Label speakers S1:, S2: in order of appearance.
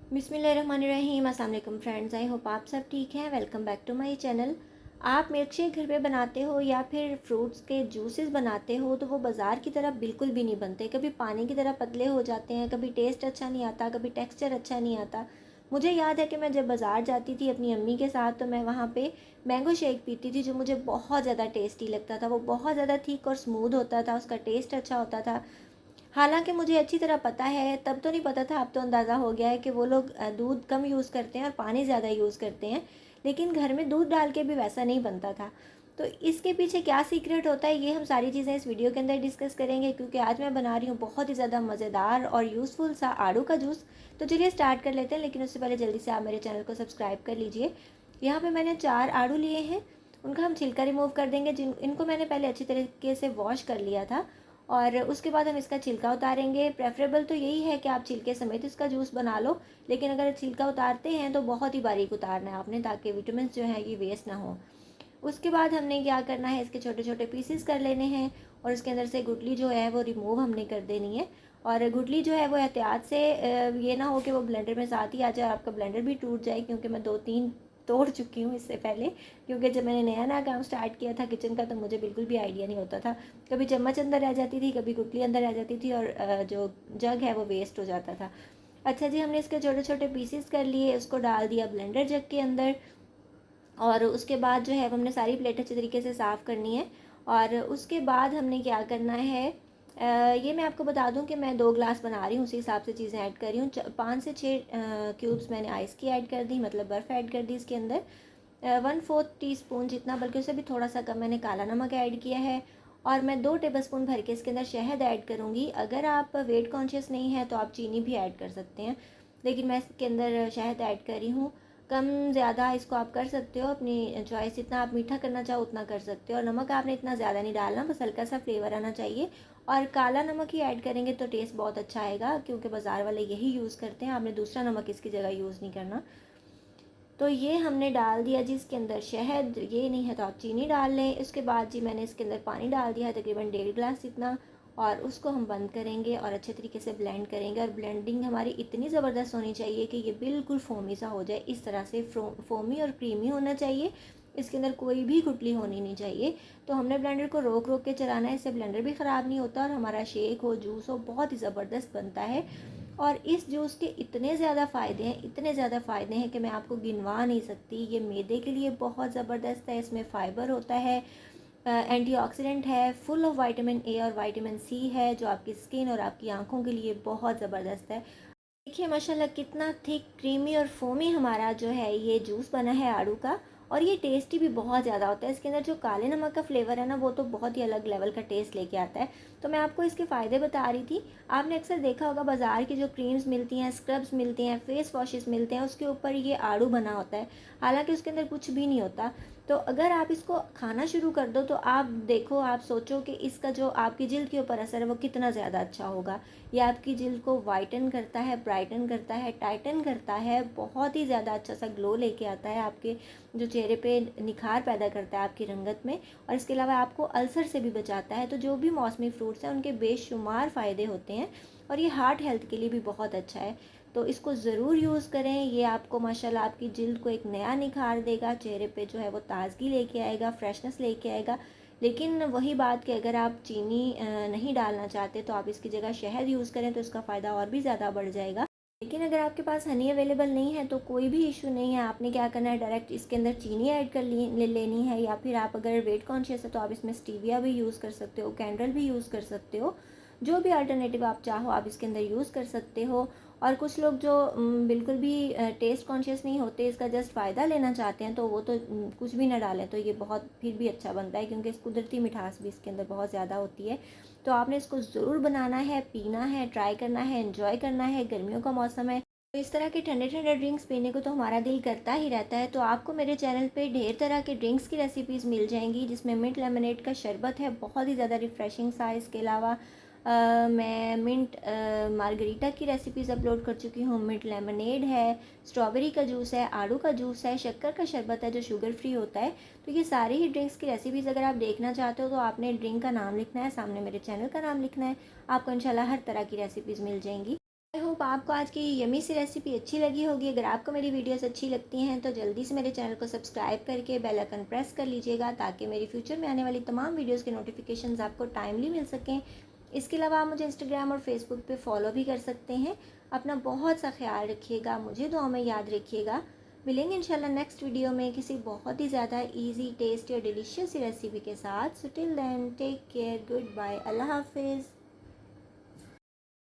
S1: बिस्मिल्लाहिर्रहमानिर्रहीम। अस्सलाम वालेकुम फ्रेंड्स, आई होप आप सब ठीक हैं। Welcome back to my channel. आप मिल्क शेक घर पे बनाते हो या फिर फ्रूट्स के जूसेस बनाते हो तो वो बाज़ार की तरह बिल्कुल भी नहीं बनते। कभी पानी की तरह पतले हो जाते हैं, कभी टेस्ट अच्छा नहीं आता, कभी टेक्सचर अच्छा नहीं आता। मुझे याद है कि मैं जब बाज़ार जाती थी अपनी अम्मी के साथ तो मैं वहाँ पे मैंगो शेक पीती थी जो मुझे बहुत ज़्यादा टेस्टी लगता था। वो बहुत ज़्यादा थिक और स्मूथ होता था, उसका टेस्ट अच्छा होता था। हालाँकि मुझे अच्छी तरह पता है, तब तो नहीं पता था, अब तो अंदाज़ा हो गया है कि वो लोग दूध कम यूज़ करते हैं और पानी ज़्यादा यूज़ करते हैं। लेकिन घर में दूध डाल के भी वैसा नहीं बनता था। तो इसके पीछे क्या सीक्रेट होता है, ये हम सारी चीज़ें इस वीडियो के अंदर डिस्कस करेंगे, क्योंकि आज मैं बना रही हूँ बहुत ही ज़्यादा मज़ेदार और यूज़फुल सा आड़ू का जूस। तो चलिए स्टार्ट कर लेते हैं, लेकिन उससे पहले जल्दी से आप मेरे चैनल को सब्सक्राइब कर लीजिए। यहाँ पे मैंने 4 आड़ू लिए हैं, उनका हम छिलका रिमूव कर देंगे। इनको मैंने पहले अच्छी तरीके से वॉश कर लिया था और उसके बाद हम इसका छिलका उतारेंगे। प्रेफरेबल तो यही है कि आप छिलके समेत इसका जूस बना लो, लेकिन अगर छिलका उतारते हैं तो बहुत ही बारीक उतारना है आपने, ताकि विटामिन जो है ये वेस्ट ना हो। उसके बाद हमने क्या करना है, इसके छोटे छोटे पीसेस कर लेने हैं और उसके अंदर से गुठली जो है वो रिमूव हमने कर देनी है। और गुठली जो है वो एहतियात से, ये ना हो कि वो ब्लेंडर में साथ ही आ जाए, आपका ब्लेंडर भी टूट जाए, क्योंकि मैं 2-3 तोड़ चुकी हूँ इससे पहले। क्योंकि जब मैंने नया नया काम स्टार्ट किया था किचन का तो मुझे बिल्कुल भी आइडिया नहीं होता था। कभी चम्मच अंदर रह जाती थी, कभी गुठली अंदर रह जाती थी और जो जग है वो वेस्ट हो जाता था। अच्छा जी, हमने इसके छोटे छोटे पीसेस कर लिए, उसको डाल दिया ब्लेंडर जग के अंदर। और उसके बाद जो है हमने सारी प्लेट अच्छी तरीके से साफ़ करनी है। और उसके बाद हमने क्या करना है, ये मैं आपको बता दूं कि मैं 2 ग्लास बना रही हूँ, उसी हिसाब से चीज़ें ऐड कर रही हूँ। 5 से 6 क्यूब्स मैंने आइस की ऐड कर दी, मतलब बर्फ़ ऐड कर दी इसके अंदर। 1/4 टीस्पून जितना, बल्कि उससे भी थोड़ा सा कम, मैंने काला नमक ऐड किया है। और मैं 2 टेबलस्पून भर के इसके अंदर शहद ऐड करूँगी। अगर आप वेट कॉन्शियस नहीं है तो आप चीनी भी ऐड कर सकते हैं, लेकिन मैं इसके अंदर शहद ऐड कर रही हूँ। कम ज़्यादा इसको आप कर सकते हो, अपनी चॉइस, जितना आप मीठा करना चाहो उतना कर सकते हो। और नमक आपने इतना ज़्यादा नहीं डालना, बस हल्का सा फ्लेवर आना चाहिए। और काला नमक ही ऐड करेंगे तो टेस्ट बहुत अच्छा आएगा, क्योंकि बाज़ार वाले यही यूज़ करते हैं, आपने दूसरा नमक इसकी जगह यूज़ नहीं करना। तो ये हमने डाल दिया जी इसके अंदर शहद, ये नहीं है तो आप चीनी डाल लें। उसके बाद जी मैंने इसके अंदर पानी डाल दिया है, तकरीबन 1.5 ग्लास इतना। और उसको हम बंद करेंगे और अच्छे तरीके से ब्लेंड करेंगे। और ब्लेंडिंग हमारी इतनी ज़बरदस्त होनी चाहिए कि ये बिल्कुल फोमी सा हो जाए, इस तरह से फोमी और क्रीमी होना चाहिए। इसके अंदर कोई भी गुठली होनी नहीं चाहिए। तो हमने ब्लेंडर को रोक रोक के चलाना है, इससे ब्लेंडर भी ख़राब नहीं होता और हमारा शेक हो, जूस हो, बहुत ही ज़बरदस्त बनता है। और इस जूस के इतने ज़्यादा फ़ायदे हैं, इतने ज़्यादा फ़ायदे हैं कि मैं आपको गिनवा नहीं सकती। ये मैदे के लिए बहुत ज़बरदस्त है, इसमें फ़ाइबर होता है, एंटीऑक्सीडेंट है, फुल ऑफ विटामिन ए और विटामिन सी है, जो आपकी स्किन और आपकी आंखों के लिए बहुत ज़बरदस्त है। देखिए माशाल्लाह कितना थिक, क्रीमी और फोमी हमारा जो है ये जूस बना है आड़ू का। और ये टेस्टी भी बहुत ज़्यादा होता है। इसके अंदर जो काले नमक का फ्लेवर है ना, वो तो बहुत ही अलग लेवल का टेस्ट लेके आता है। तो मैं आपको इसके फ़ायदे बता रही थी। आपने अक्सर देखा होगा बाज़ार की जो क्रीम्स मिलती हैं, स्क्रब्स मिलते हैं, फेस वॉशेस मिलते हैं, उसके ऊपर ये आड़ू बना होता है, हालांकि उसके अंदर कुछ भी नहीं होता। तो अगर आप इसको खाना शुरू कर दो तो आप देखो, आप सोचो कि इसका जो आपकी जिल्द के ऊपर असर है वो कितना ज़्यादा अच्छा होगा। ये आपकी जिल्द को वाइटन करता है, ब्राइटन करता है, टाइटन करता है, बहुत ही ज़्यादा अच्छा सा ग्लो लेके आता है, आपके जो चेहरे पे निखार पैदा करता है आपकी रंगत में। और इसके अलावा आपको अल्सर से भी बचाता है। तो जो भी मौसमी फ्रूट्स हैं उनके बेशुमार फ़ायदे होते हैं और ये हार्ट हेल्थ के लिए भी बहुत अच्छा है। तो इसको ज़रूर यूज़ करें, ये आपको माशाल्लाह आपकी जिल्द को एक नया निखार देगा, चेहरे पे जो है वो ताज़गी लेके आएगा, फ्रेशनेस लेके आएगा। लेकिन वही बात कि अगर आप चीनी नहीं डालना चाहते तो आप इसकी जगह शहद यूज़ करें तो इसका फ़ायदा और भी ज़्यादा बढ़ जाएगा। लेकिन अगर आपके पास हनी अवेलेबल नहीं है तो कोई भी इशू नहीं है, आपने क्या करना है, डायरेक्ट इसके अंदर चीनी ऐड कर लेनी है। या फिर आप अगर वेट कॉन्शियस है तो आप इसमें स्टीविया भी यूज़ कर सकते हो, कैंडल भी यूज़ कर सकते हो, जो भी अल्टरनेटिव आप चाहो आप इसके अंदर यूज़ कर सकते हो। और कुछ लोग जो बिल्कुल भी टेस्ट कॉन्शियस नहीं होते, इसका जस्ट फ़ायदा लेना चाहते हैं, तो वो तो कुछ भी ना डालें तो ये बहुत फिर भी अच्छा बनता है, क्योंकि इस कुदरती मिठास भी इसके अंदर बहुत ज़्यादा होती है। तो आपने इसको ज़रूर बनाना है, पीना है, ट्राई करना है, एंजॉय करना है। गर्मियों का मौसम है तो इस तरह के ठंडे ठंडे ड्रिंक्स पीने को तो हमारा दिल करता ही रहता है। तो आपको मेरे चैनल पे ढेर तरह के ड्रिंक्स की रेसिपीज़ मिल जाएंगी, जिसमें मिंट लेमनेड का शरबत है, बहुत ही ज़्यादा रिफ़्रेशिंग सा। इसके अलावा मैं मिंट मार्गरीटा की रेसिपीज़ अपलोड कर चुकी हूँ। मिंट लेमनेड है, स्ट्रॉबेरी का जूस है, आड़ू का जूस है, शक्कर का शरबत है जो शुगर फ्री होता है। तो ये सारे ही ड्रिंक्स की रेसिपीज़ अगर आप देखना चाहते हो तो आपने ड्रिंक का नाम लिखना है, सामने मेरे चैनल का नाम लिखना है, आपको इंशाल्लाह हर तरह की रेसिपीज़ मिल जाएंगी। आई होप आपको आज की यमी सी रेसिपी अच्छी लगी होगी। अगर आपको मेरी वीडियोस अच्छी लगती हैं तो जल्दी से मेरे चैनल को सब्सक्राइब करके बेल आइकन प्रेस कर लीजिएगा, ताकि मेरी फ्यूचर में आने वाली तमाम वीडियोस के नोटिफिकेशंस आपको टाइमली मिल सकें। इसके अलावा आप मुझे इंस्टाग्राम और फेसबुक पे फॉलो भी कर सकते हैं। अपना बहुत सा ख्याल रखिएगा, मुझे दुआ में याद रखिएगा। मिलेंगे इंशाल्लाह नेक्स्ट वीडियो में किसी बहुत ही ज़्यादा ईजी, टेस्टी और डिलीशियस सी रेसिपी के साथ। So till then take care, goodbye, अल्लाह हाफिज़।